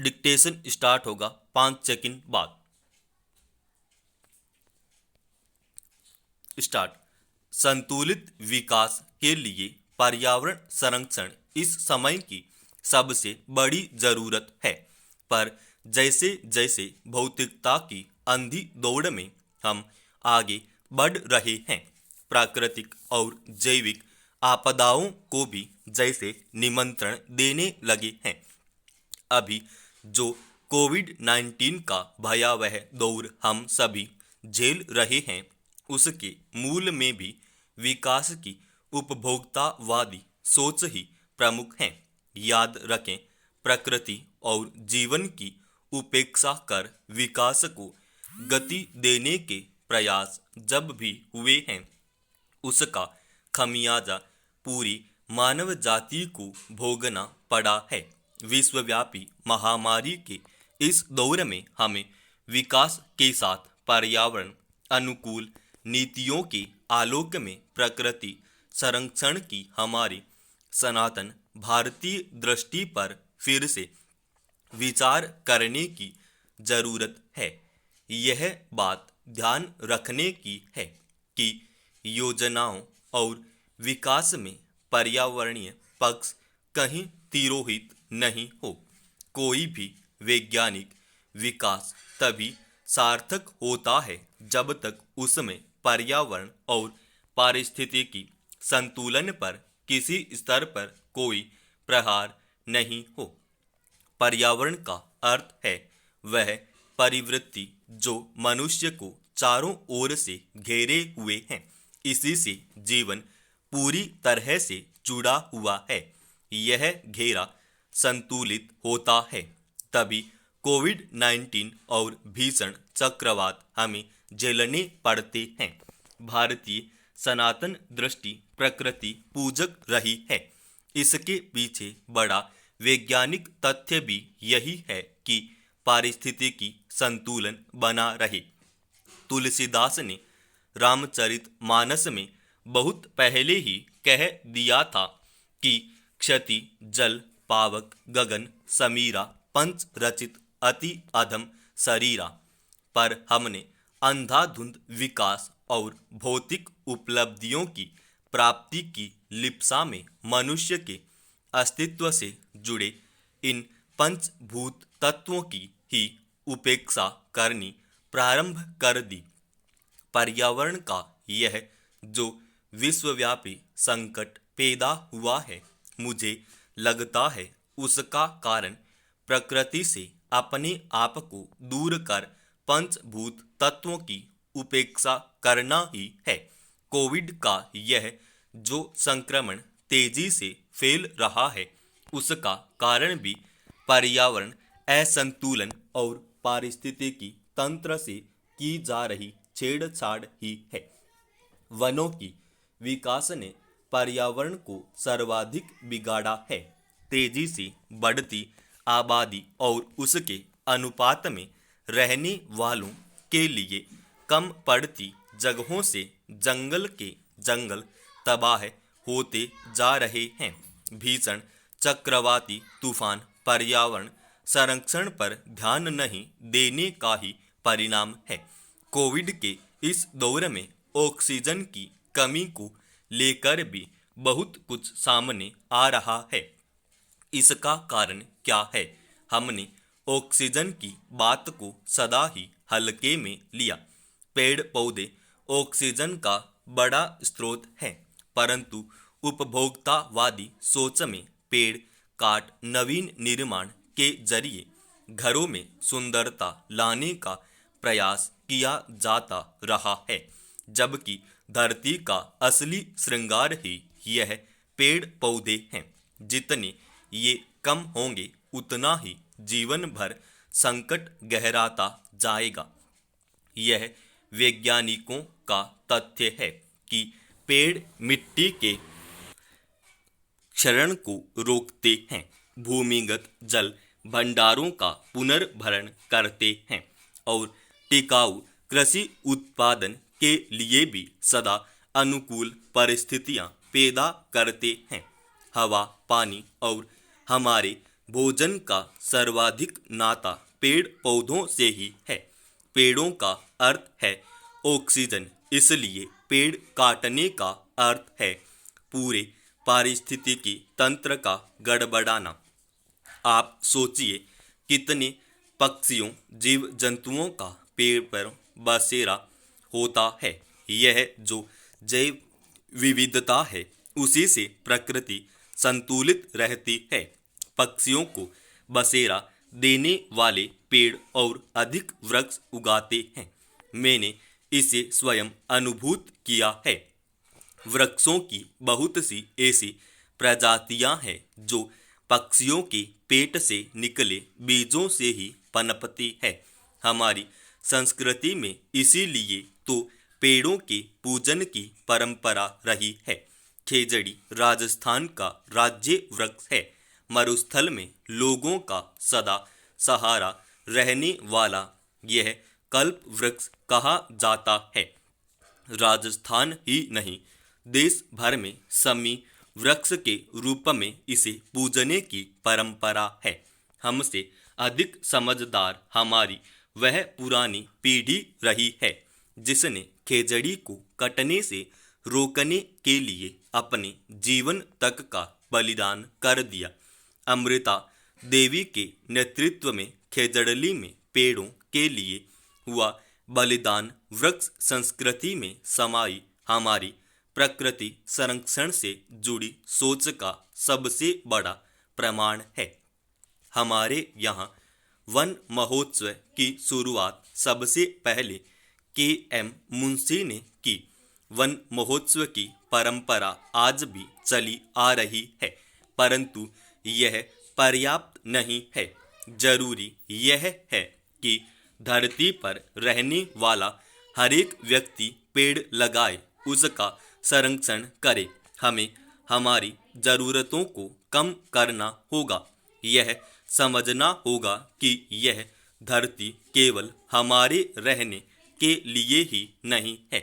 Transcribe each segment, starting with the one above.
Dictation start होगा 5 second बाद। Start. संतुलित विकास के लिए पर्यावरण संरक्षण इस समय की सबसे बड़ी जरूरत है। पर जैसे जैसे भौतिकता की अंधी दौड़ में हम आगे बढ़ रहे हैं, प्राकृतिक और जैविक आपदाओं को भी जैसे निमंत्रण देने लगे हैं। अभी जो कोविड-19 का भयावह दौर हम सभी झेल रहे हैं, उसके मूल में भी विकास की उपभोक्तावादी सोच ही प्रमुख है। याद रखें, प्रकृति और जीवन की उपेक्षा कर विकास को गति देने के प्रयास जब भी हुए हैं, उसका खमियाजा पूरी मानव जाति को भोगना पड़ा है। विश्वव्यापी महामारी के इस दौर में हमें विकास के साथ पर्यावरण अनुकूल नीतियों के आलोक में प्रकृति संरक्षण की हमारी सनातन भारतीय दृष्टि पर फिर से विचार करने की जरूरत है। यह बात ध्यान रखने की है कि योजनाओं और विकास में पर्यावरणीय पक्ष कहीं तिरोहित नहीं हो। कोई भी वैज्ञानिक विकास तभी सार्थक होता है जब तक उसमें पर्यावरण और पारिस्थितिकी संतुलन पर किसी स्तर पर कोई प्रहार नहीं हो। पर्यावरण का अर्थ है वह परिवृत्ति जो मनुष्य को चारों ओर से घेरे हुए हैं। इसी से जीवन पूरी तरह से जुड़ा हुआ है। यह घेरा संतुलित होता है तभी कोविड-19 और भीषण चक्रवात हमें झेलने पड़ते हैं। भारतीय सनातन दृष्टि प्रकृति पूजक रही है। इसके पीछे बड़ा वैज्ञानिक तथ्य भी यही है कि पारिस्थितिकी संतुलन बना रहे। तुलसीदास ने रामचरितमानस में बहुत पहले ही कह दिया था कि क्षति जल पावक गगन समीरा पंच रचित अति अधम शरीरा। पर हमने अंधाधुंध विकास और भौतिक उपलब्धियों की प्राप्ति की लिप्सा में मनुष्य के अस्तित्व से जुड़े इन पंचभूत तत्वों की ही उपेक्षा करनी प्रारंभ कर दी। पर्यावरण का यह जो विश्वव्यापी संकट पैदा हुआ है, मुझे लगता है उसका कारण प्रकृति से अपने आप को दूर कर पंचभूत तत्वों की उपेक्षा करना ही है। कोविड का यह जो संक्रमण तेजी से फैल रहा है, उसका कारण भी पर्यावरण असंतुलन और पारिस्थितिकी तंत्र से की जा रही छेड़छाड़ ही है। वनों की विकास ने पर्यावरण को सर्वाधिक बिगाड़ा है। तेजी से बढ़ती आबादी और उसके अनुपात में रहने वालों के लिए कम पड़ती जगहों से जंगल के जंगल तबाह होते जा रहे हैं। भीषण चक्रवाती तूफान पर्यावरण संरक्षण पर ध्यान नहीं देने का ही परिणाम है। कोविड के इस दौर में ऑक्सीजन की कमी को लेकर भी बहुत कुछ सामने आ रहा है। इसका कारण क्या है? हमने ऑक्सीजन की बात को सदा ही हल्के में लिया। पेड़ पौधे ऑक्सीजन का बड़ा स्रोत है, परंतु उपभोक्तावादी सोच में पेड़ काट नवीन निर्माण के जरिए घरों में सुंदरता लाने का प्रयास किया जाता रहा है, जबकि धरती का असली श्रृंगार ही यह पेड़ पौधे हैं। जितने ये कम होंगे उतना ही जीवन भर संकट गहराता जाएगा। यह वैज्ञानिकों का तथ्य है कि पेड़ मिट्टी के क्षरण को रोकते हैं, भूमिगत जल भंडारों का पुनर्भरण करते हैं और टिकाऊ कृषि उत्पादन के लिए भी सदा अनुकूल परिस्थितियां पैदा करते हैं। हवा, पानी और हमारे भोजन का सर्वाधिक नाता पेड़ पौधों से ही है। पेड़ों का अर्थ है ऑक्सीजन, इसलिए पेड़ काटने का अर्थ है पूरे पारिस्थितिकी तंत्र का गड़बड़ाना। आप सोचिए, कितने पक्षियों जीव जंतुओं का पेड़ पर बसेरा होता है। यह जो जैव विविधता है, उसी से प्रकृति संतुलित रहती है। पक्षियों को बसेरा देने वाले पेड़ और अधिक वृक्ष उगाते हैं। मैंने इसे स्वयं अनुभूत किया है। वृक्षों की बहुत सी ऐसी प्रजातियां हैं जो पक्षियों के पेट से निकले बीजों से ही पनपती है। हमारी संस्कृति में इसीलिए तो पेड़ों के पूजन की परंपरा रही है। खेजड़ी राजस्थान का राज्य वृक्ष है। मरुस्थल में लोगों का सदा सहारा रहने वाला यह कल्प वृक्ष कहा जाता है। राजस्थान ही नहीं, देश भर में समी वृक्ष के रूप में इसे पूजने की परंपरा है। हमसे अधिक समझदार हमारी वह पुरानी पीढ़ी रही है जिसने खेजड़ी को कटने से रोकने के लिए अपने जीवन तक का बलिदान कर दिया। अमृता देवी के नेतृत्व में खेजड़ली में पेड़ों के लिए हुआ बलिदान वृक्ष संस्कृति में समाई हमारी प्रकृति संरक्षण से जुड़ी सोच का सबसे बड़ा प्रमाण है। हमारे यहाँ वन महोत्सव की शुरुआत सबसे पहले के.एम. मुंशी ने की। वन महोत्सव की परंपरा आज भी चली आ रही है, परंतु यह पर्याप्त नहीं है। जरूरी यह है कि धरती पर रहने वाला हर एक व्यक्ति पेड़ लगाए, उसका संरक्षण करे। हमें हमारी जरूरतों को कम करना होगा। यह समझना होगा कि यह धरती केवल हमारे रहने के लिए ही नहीं है।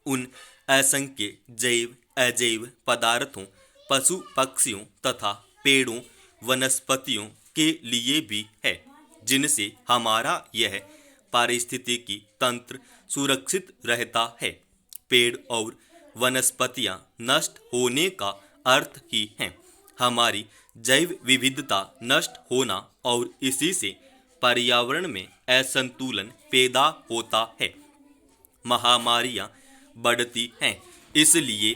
उन असंख्य जैव अजैव पदार्थों, पशु पक्षियों तथा पेड़ों वनस्पतियों के लिए भी है, जिनसे हमारा यह पारिस्थितिकी तंत्र सुरक्षित रहता है। पेड़ और वनस्पतियां नष्ट होने का अर्थ ही है हमारी जैव विविधता नष्ट होना, और इसी से पर्यावरण में असंतुलन पैदा होता है। महामारियां बढ़ती हैं, इसलिए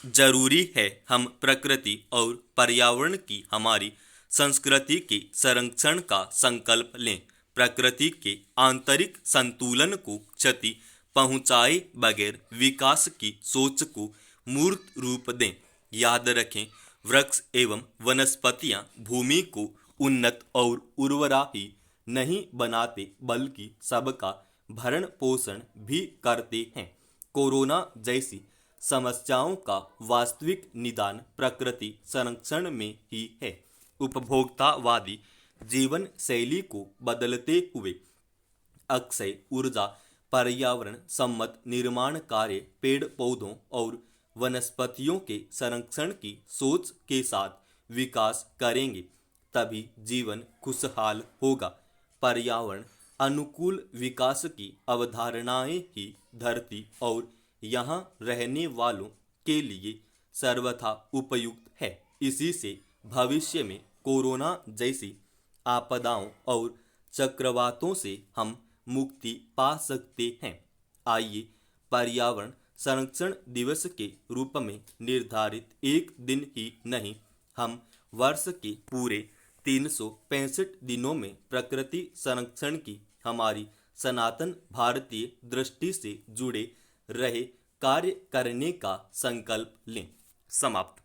जरूरी है हम प्रकृति और पर्यावरण की हमारी संस्कृति के संरक्षण का संकल्प लें। प्रकृति के आंतरिक संतुलन को क्षति पहुंचाए बगैर विकास की सोच को मूर्त रूप दें। याद रखें, वृक्ष एवं वनस्पतियां भूमि को उन्नत और उर्वरा ही नहीं बनाते, बल्कि सबका भरण पोषण भी करते हैं। कोरोना जैसी समस्याओं का वास्तविक निदान प्रकृति संरक्षण में ही है। उपभोक्तावादी जीवन शैली को बदलते हुए अक्षय ऊर्जा, पर्यावरण सम्मत निर्माण कार्य, पेड़ पौधों और वनस्पतियों के संरक्षण की सोच के साथ विकास करेंगे, तभी जीवन खुशहाल होगा। पर्यावरण अनुकूल विकास की अवधारणाएं ही धरती और यहाँ रहने वालों के लिए सर्वथा उपयुक्त है। इसी से भविष्य में कोरोना जैसी आपदाओं और चक्रवातों से हम मुक्ति पा सकते हैं। आइए पर्यावरण संरक्षण दिवस के रूप में निर्धारित एक दिन ही नहीं, हम वर्ष के पूरे 365 दिनों में प्रकृति संरक्षण की हमारी सनातन भारतीय दृष्टि से जुड़े रहे कार्य करने का संकल्प लें। समाप्त।